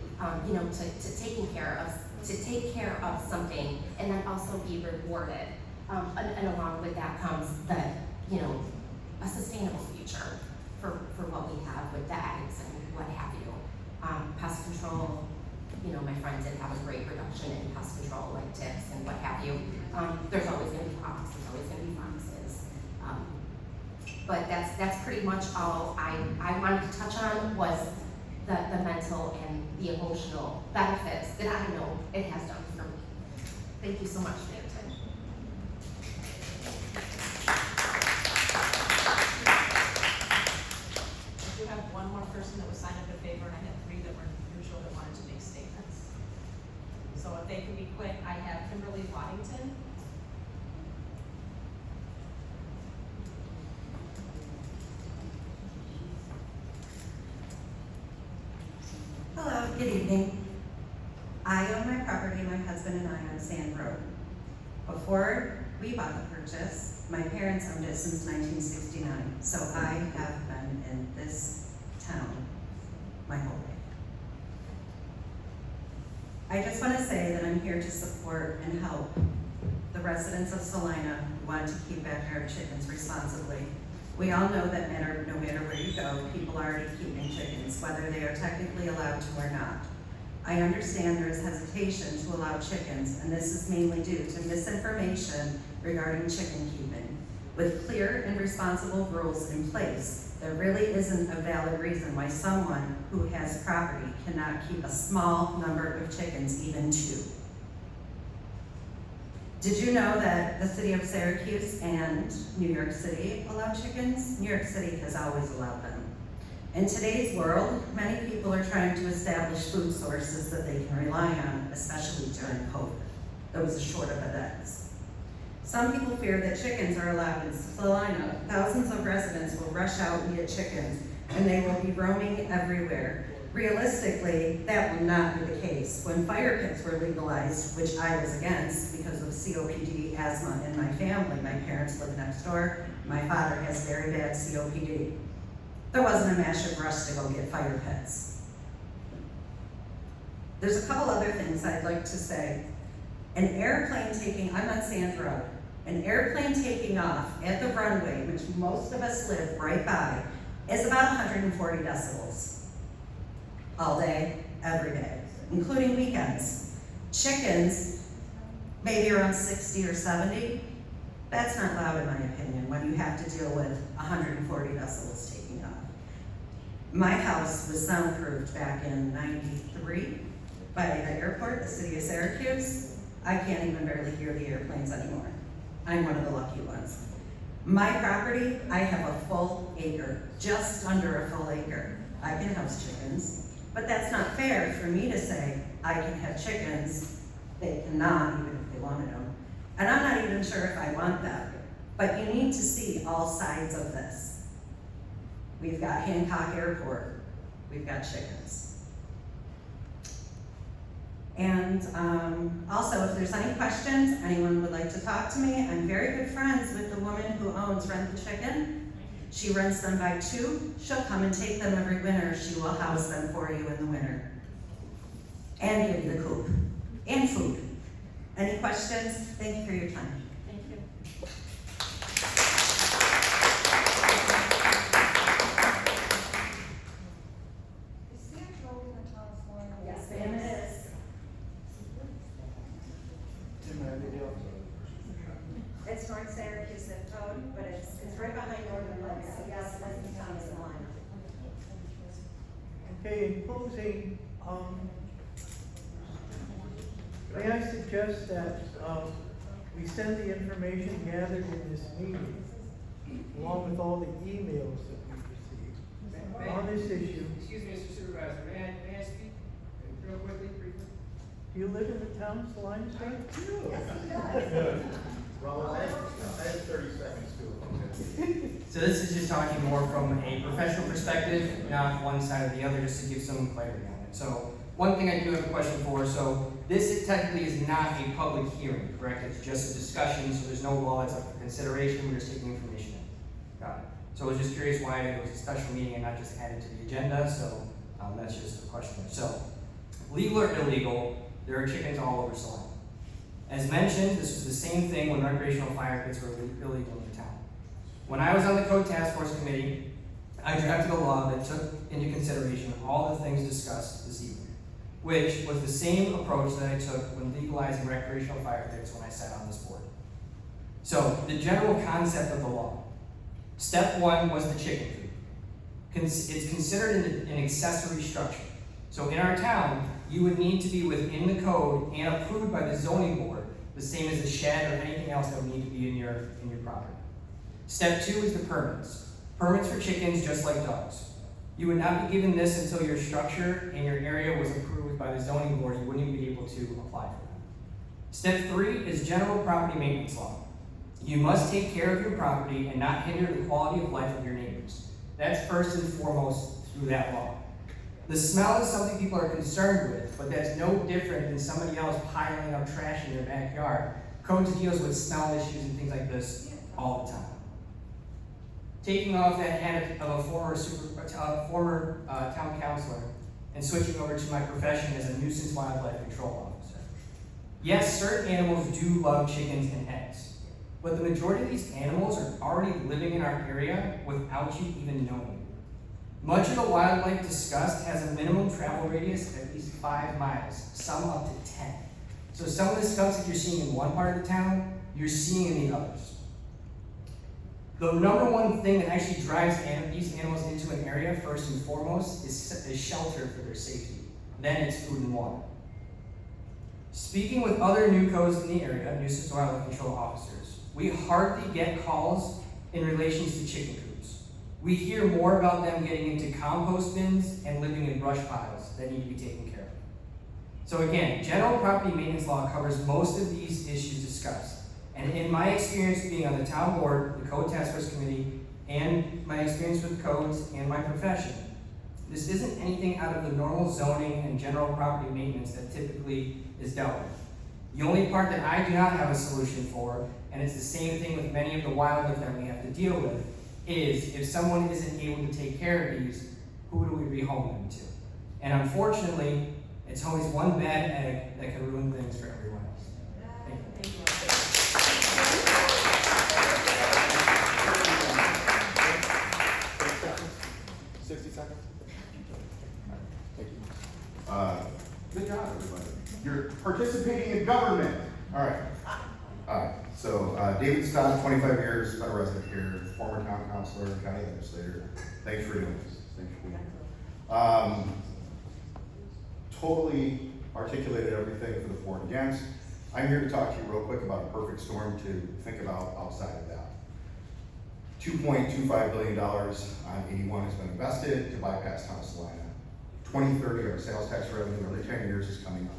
to take care of something and then also be rewarded. And along with that comes a sustainable future for what we have with the eggs and what have you. Pest control, my friend did have a great reduction in pest control, like ticks and what have you. There's always gonna be hawks, there's always gonna be foxes. But that's pretty much all I wanted to touch on was the mental and the emotional benefits that I know it has done for me. Thank you so much for your attention. I do have one more person that was signed up in favor, and I had 3 that were neutral that wanted to make statements. So if they can be quick, I have Kimberly Waddington. Hello, good evening. I own my property, my husband and I, on Sand Road. Before we bought the purchase, my parents owned it since 1969, so I have been in this town my whole life. I just want to say that I'm here to support and help the the residents of Salina who want to keep backyard chickens responsibly. We all know that no matter where you go, people are already keeping chickens, whether they are technically allowed to or not. I understand there is hesitation to allow chickens, and this is mainly due to misinformation regarding chicken keeping. With clear and responsible rules in place, there really isn't a valid reason why someone who has property cannot keep a small number of chickens, even 2. Did you know that the city of Syracuse and New York City allow chickens? New York City has always allowed them. In today's world, many people are trying to establish food sources that they can rely on, especially during COVID. There was a shortage of eggs. Some people fear that chickens are allowed in Salina. Thousands of residents will rush out and get chickens, and they will be roaming everywhere. Realistically, that will not be the case. When fire pits were legalized, which I was against because of COPD, asthma in my family, my parents live next door, my father has very bad COPD. There wasn't a massive rush to go get fire pits. There's a couple other things I'd like to say. An airplane taking, I'm on Sand Road, an airplane taking off at the runway, which most of us live right by, is about 140 decibels. All day, every day, including weekends. Chickens, maybe around 60 or 70. That's not loud in my opinion when you have to deal with 140 decibels taking off. My house was soundproofed back in '93 by the airport, the city of Syracuse. I can't even barely hear the airplanes anymore. I'm one of the lucky ones. My property, I have a full acre, just under a full acre. I can house chickens. But that's not fair for me to say I can have chickens, they cannot, even if they wanted them. And I'm not even sure if I want them. But you need to see all sides of this. We've got Hancock Airport, we've got chickens. And also, if there's any questions, anyone would like to talk to me, I'm very good friends with the woman who owns Rent the Chicken. She rents them by 2. She'll come and take them every winter. She will house them for you in the winter. And give you the coop. And food. Any questions? Thank you for your time. Thank you. Is Sand Road in the town of Salina? Yes, ma'am, it is. It's North Syracuse zip code, but it's right behind Northern Lights, so yes, it is in the town of Salina. Okay, in closing, may I suggest that we send the information gathered in this meeting, along with all the emails that we've received on this issue. Excuse me, Mr. Supervisor, may I speak real quickly, briefly? Do you live in the town of Salina, sir? Well, I have 30 seconds too. So this is just talking more from a professional perspective, not one side or the other, just to give some clarity on it. So one thing I do have a question for, so this technically is not a public hearing, correct? It's just a discussion, so there's no law, it's up for consideration, we're just taking information in. Got it. So I was just curious why it was a special meeting and not just added to the agenda, so that's just a question. So, legal or illegal, there are chickens all over Salina. As mentioned, this was the same thing when recreational fire pits were illegal in the town. When I was on the Code Task Force Committee, I drafted a law that took into consideration all the things discussed this evening, which was the same approach that I took when legalizing recreational fire pits when I sat on this board. So, the general concept of the law. Step 1 was the chicken coop. It's considered an accessory structure. So in our town, you would need to be within the code and approved by the zoning board, the same as a shed or anything else that would need to be in your property. Step 2 is the permits. Permits for chickens, just like dogs. You would not be given this until your structure and your area was approved by the zoning board. You wouldn't even be able to apply for them. Step 3 is general property maintenance law. You must take care of your property and not hinder the quality of life of your neighbors. That's first and foremost through that law. The smell is something people are concerned with, but that's no different than somebody else piling up trash in their backyard. Code deals with smell issues and things like this all the time. Taking off that hat of a former town councilor and switching over to my profession as a nuisance wildlife control officer. Yes, certain animals do love chickens and eggs, but the majority of these animals are already living in our area without you even knowing. Much of the wildlife discussed has a minimum travel radius of at least 5 miles, some up to 10. So some of the skunks that you're seeing in one part of the town, you're seeing in the others. The number one thing that actually drives these animals into an area, first and foremost, is shelter for their safety. Then it's food and water. Speaking with other NUCOs in the area, nuisance wildlife control officers, we hardly get calls in relation to chicken coops. We hear more about them getting into compost bins and living in brush piles that need to be taken care of. So again, general property maintenance law covers most of these issues discussed. And in my experience being on the town board, the Code Task Force Committee, and my experience with codes and my profession, this isn't anything out of the normal zoning and general property maintenance that typically is dealt with. The only part that I do not have a solution for, and it's the same thing with many of the wildlife that we have to deal with, is if someone isn't able to take care of these, who do we rehome them to? And unfortunately, it's always one bad egg that can ruin things for everyone else. Thank you. 60 seconds? Thank you. Good job, everybody. You're participating in government. All right. So David Stott, 25 years, been a resident here, former town councilor and county legislator. Thanks for doing this. Thanks for being here. Totally articulated everything for the for and against. I'm here to talk to you real quick about a perfect storm to think about outside of that. $2.25 billion on 81 has been invested to bypass Town of Salina. 2030, our sales tax revenue every 10 years is coming up.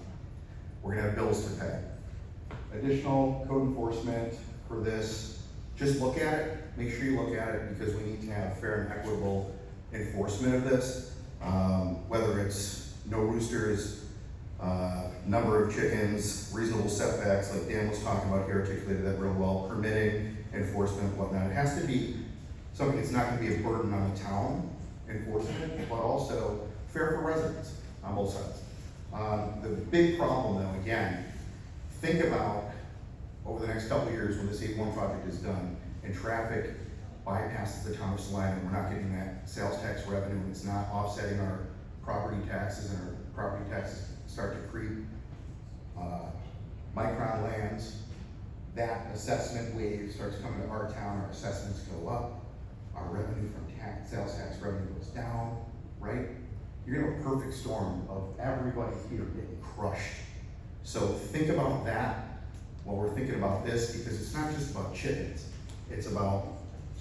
We're gonna have bills to pay. Additional code enforcement for this, just look at it, make sure you look at it because we need to have fair and equitable enforcement of this. Whether it's no roosters, number of chickens, reasonable setbacks, like Dan was talking about here, articulated that real well, permitting, enforcement, whatnot. It has to be something that's not gonna be a burden on the town, enforcement, but also fair for residents on both sides. The big problem though, again, think about over the next couple of years when this 81 project is done and traffic bypasses the town of Salina and we're not getting that sales tax revenue and it's not offsetting our property taxes and our property taxes start to creep. Micron lands, that assessment wave starts coming to our town, our assessments go up, our revenue from sales tax revenue goes down, right? You're gonna have a perfect storm of everybody here getting crushed. So think about that while we're thinking about this, because it's not just about chickens, it's about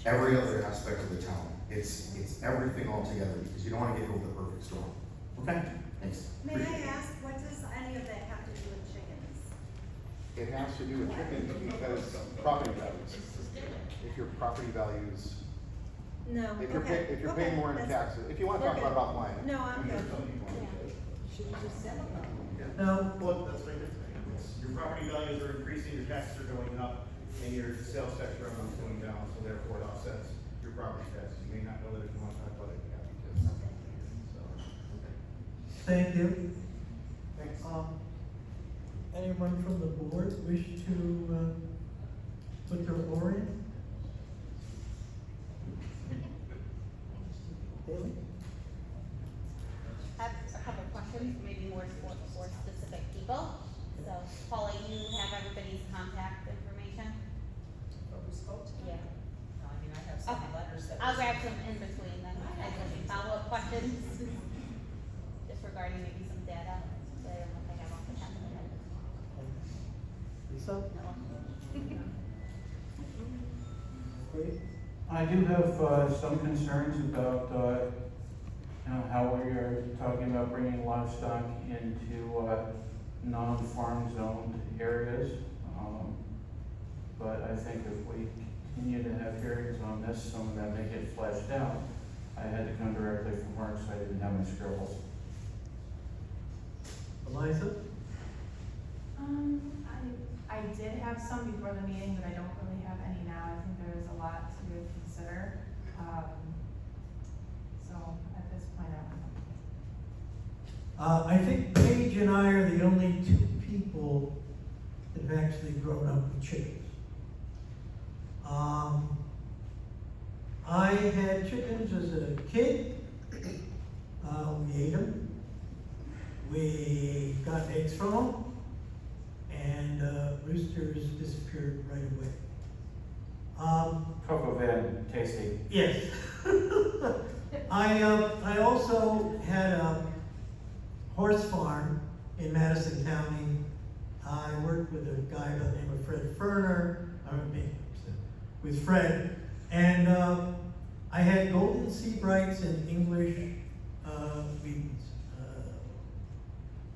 every other aspect of the town. It's everything all together, because you don't wanna get over the perfect storm. Okay, thanks. May I ask, what does any of that have to do with chickens? It has to do with chickens because property values. If your property values, No, if you're okay, if you're okay, paying more in that's- taxes, if you wanna talk okay. about it offline. No, I'm good. No. Well, that's right, your property values are increasing, your taxes are going up, and your sales tax revenue is going down, so therefore it offsets your property taxes. You may not know that if you want to talk about it, you have to. Thank you. Thanks. Anyone from the board wish to put their oar in? Haley? I have a couple of questions, maybe more for specific people. So Paula, you have everybody's contact information? Who spoke to me? Yeah. No, I mean, I have some Okay. letters that. I'll grab some in between then, and some follow-up questions, just regarding maybe some data that I don't know if I have off the top of my head. Lisa? No. Great. I do have some concerns about how we are talking about bringing livestock into non-farm zoned areas. But I think if we continue to have hearings on this, some of that may get fleshed out. I had to come directly from work, so I didn't have my scribbles. Eliza? I did have some before the meeting, but I don't really have any now. I think there is a lot to consider. So at this point, I think Paige and I are the only two people have actually grown up with chickens. I had chickens as a kid. We ate them. We got eggs from them, and roosters disappeared right away. Cocoa Van, tasty. Yes. I also had a horse farm in Madison County. I worked with a guy by the name of Fred Ferner, with Fred, and I had golden sea brights and English Wheatons.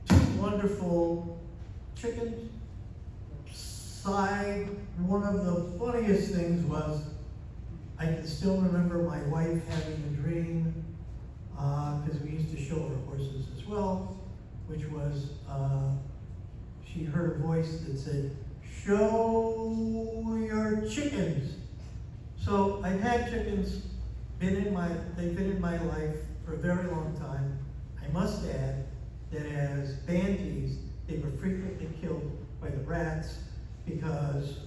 Two wonderful chickens. One of the funniest things was, I can still remember my wife having a dream, because we used to show her horses as well, which was, she heard a voice that said, "Show your chickens." So I've had chickens, they've been in my life for a very long time. I must add that as banties, they were frequently killed by the rats because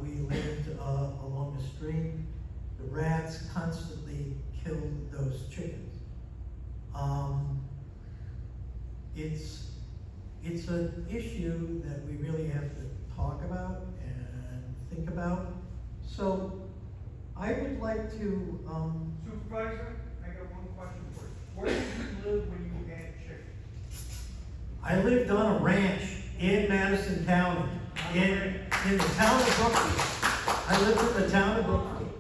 we lived along a stream. The rats constantly killed those chickens. It's an issue that we really have to talk about and think about. So I would like to, Supervisor, I got one question for you. Where did you live when you had chickens? I lived on a ranch in Madison County, in the town of Brookfield. I lived in the town of Brookfield.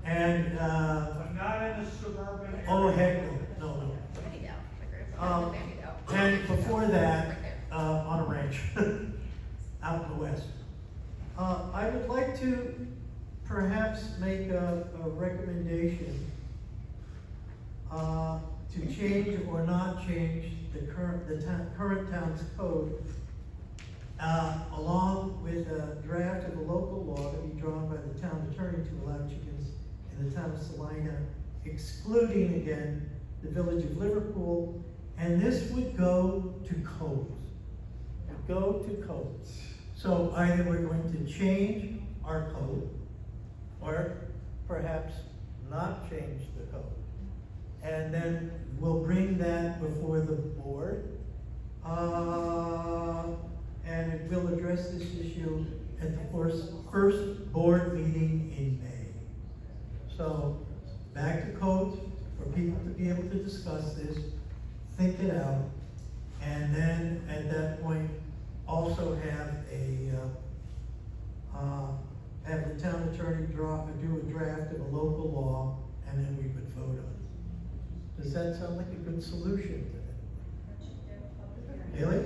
And, But not in the suburban area? oh heck no. And before that, on a ranch, out in the west. I would like to perhaps make a recommendation to change or not change the current town's code, along with a draft of a local law to be drawn by the town attorney to allow chickens in the town of Salina, excluding again the village of Liverpool, and this would go to codes. So either we're going to change our code, or perhaps not change the code. And then we'll bring that before the board, and it will address this issue at the first board meeting in May. So back to codes for people to be able to discuss this, think it out, and then at that point also have the town attorney do a draft of a local law, and then we would vote on it. Does that sound like a good solution to it? Haley?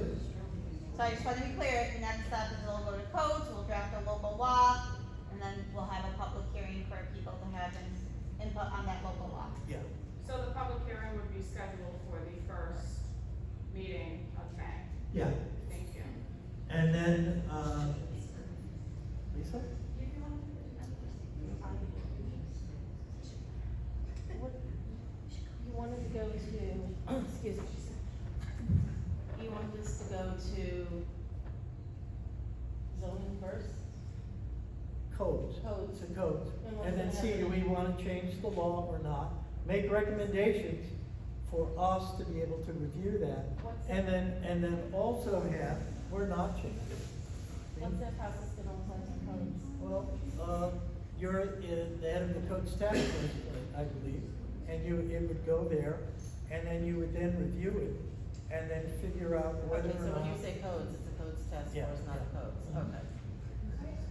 So I just want to be clear, the next step is we'll go to codes, we'll draft a local law, and then we'll have a public hearing for people to have input on that local law. Yeah. So the public hearing would be scheduled for the first meeting of May? Yeah. Thank you. And then, Lisa? You wanted to go to, excuse me, you want this to go to zoning first? Codes. Codes. To codes. And what's And then gonna see, do happen? we want to change the law or not? Make recommendations for us to be able to review that. And then also have, we're not changing. What's that process gonna look like in codes? Well, you're the head of the code staff, I believe, and it would go there, and then you would then review it, and then figure out whether Okay, or so not. when you say codes, it's a codes task Yeah, force, not yeah. codes, okay.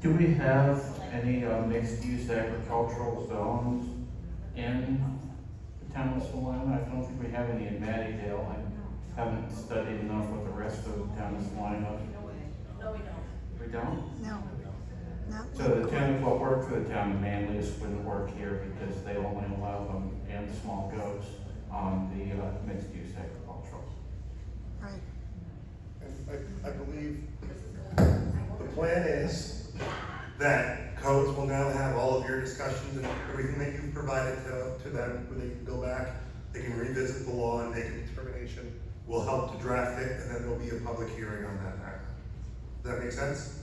Do we have any mixed-use agricultural zones in the town of Salina? I don't think we have any in Mattydale. I haven't studied enough with the rest of the town of Salina. No, we don't. We don't? No. So the town, what worked for the town of Manlius wouldn't work here because they only allow them and small goats on the mixed-use agricultural. Right. And I believe the plan is that codes will now have all of your discussions and everything that you've provided to them, where they can go back, they can revisit the law and make a determination. We'll help to draft it, and then there'll be a public hearing on that matter. Does that make sense?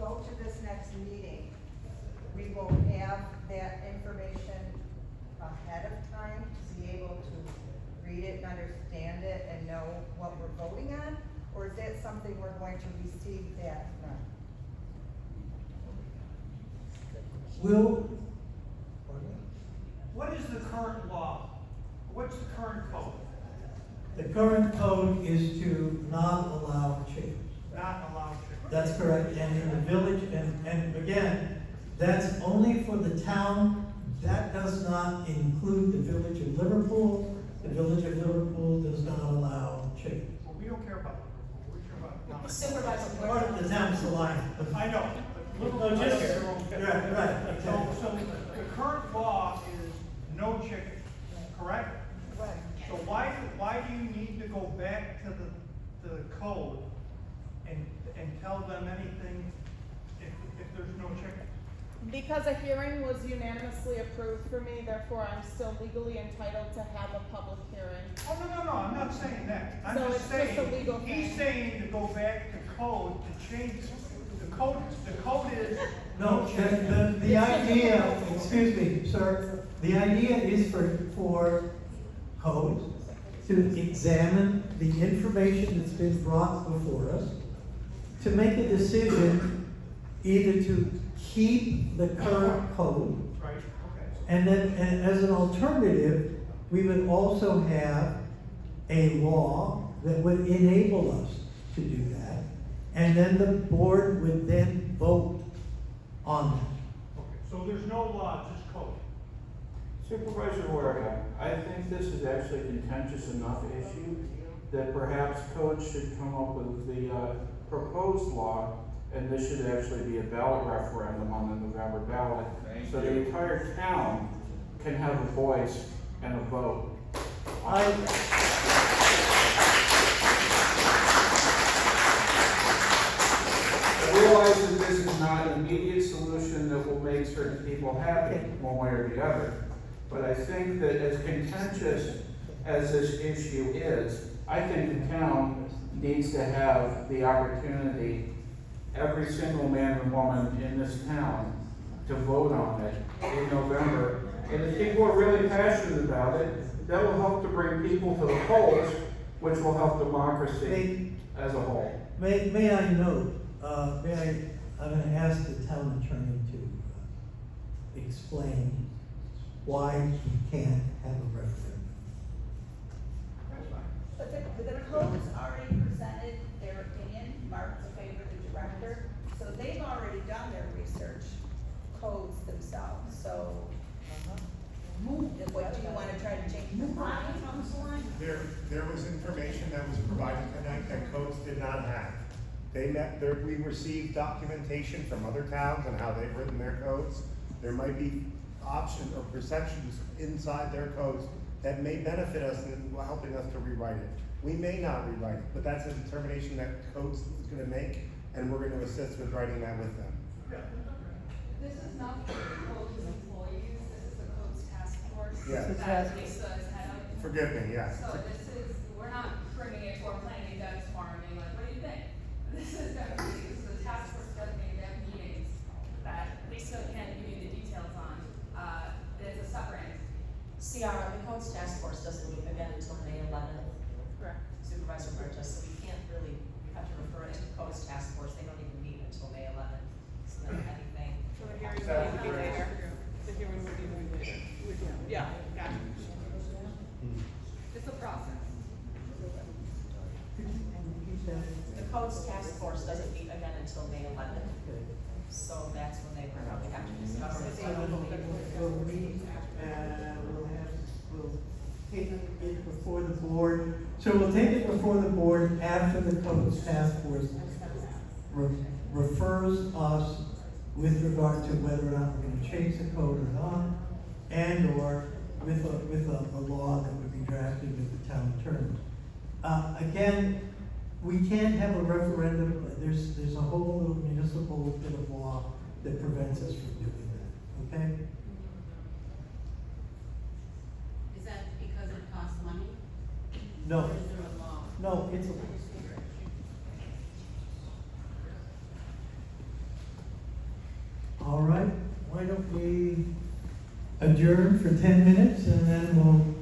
go to this next meeting, we will have that information ahead of time to be able to read it and understand it and know what we're voting on? Or is that something we're going to receive that from? Will, What is the current law? What's the current code? the current code is to not allow chickens. Not allow chickens. That's correct, and in the village, and again, that's only for the town. That does not include the village of Liverpool. The village of Liverpool does not allow chickens. Well, we don't care about Liverpool, we care about. Supervisor. Or the town of Salina. I know. No, Liverpool just- has their own- right. So the current law is no chicken, correct? Right. So why do you need to go back to the code and tell them anything if there's no chicken? Because a hearing was unanimously approved for me, therefore I'm still legally entitled to have a public hearing. Oh, no, I'm not saying that. I'm So just it's just a saying, legal he's thing. saying to go back to code to change, the code is. No, the idea, excuse me, sir, the idea is for codes to examine the information that's been brought before us, to make a decision either to keep the current code, Right, okay. and then, and as an alternative, we would also have a law that would enable us to do that, and then the board would then vote on that. Okay, so there's no law, just code. Supervisor Huerta, I think this is actually a contentious enough issue that perhaps code should come up with the proposed law, and this should actually be a ballot referendum on the November ballot. So the entire town can have a voice and a vote. I realize that this is not an immediate solution that will make certain people happy one way or the other. But I think that as contentious as this issue is, I think the town needs to have the opportunity, every single man and woman in this town, to vote on it in November. And if people are really passionate about it, that will help to bring people to the polls, which will help democracy as a whole. May I note, I'm gonna ask the town attorney to explain why we can't have a referendum. But the code's already presented their opinion, Mark's a favor of the director, so they've already done their research, codes themselves, so. What, do you wanna try to change the mind on someone? There was information that was provided tonight that codes did not have. We received documentation from other towns on how they've written their codes. There might be options or perceptions inside their codes that may benefit us in helping us to rewrite it. We may not rewrite it, but that's a determination that codes is gonna make, and we're gonna assist with writing that with them. This is not the codes employees, this is the codes task force. Yes. That Lisa is head of. Forgive me, yes. So this is, we're not bringing it to our planning events forum and being like, what do you think? This is the task force designated at meetings that Lisa can't give you the details on. It's a separate entity. Ciara, the codes task force doesn't meet again until May 11th. Correct. Supervisor Burgess, so we can't really have to refer it to the codes task force, they don't even meet until May 11th. It's not anything. So the hearing would be later. The hearing would be later. Yeah, gotcha. It's a process. The codes task force doesn't meet again until May 11th. So that's when they probably have to discuss it. We'll meet, we'll take it before the board. So we'll take it before the board after the codes task force refers us with regard to whether or not we're gonna change the code or not, and or with a law that would be drafted with the town attorney. Again, we can't have a referendum, there's a whole little municipal bit of law that prevents us from doing that, okay? Is that because it costs money? No. Or is there a law? No, it's a, adjourn for 10 minutes and then we'll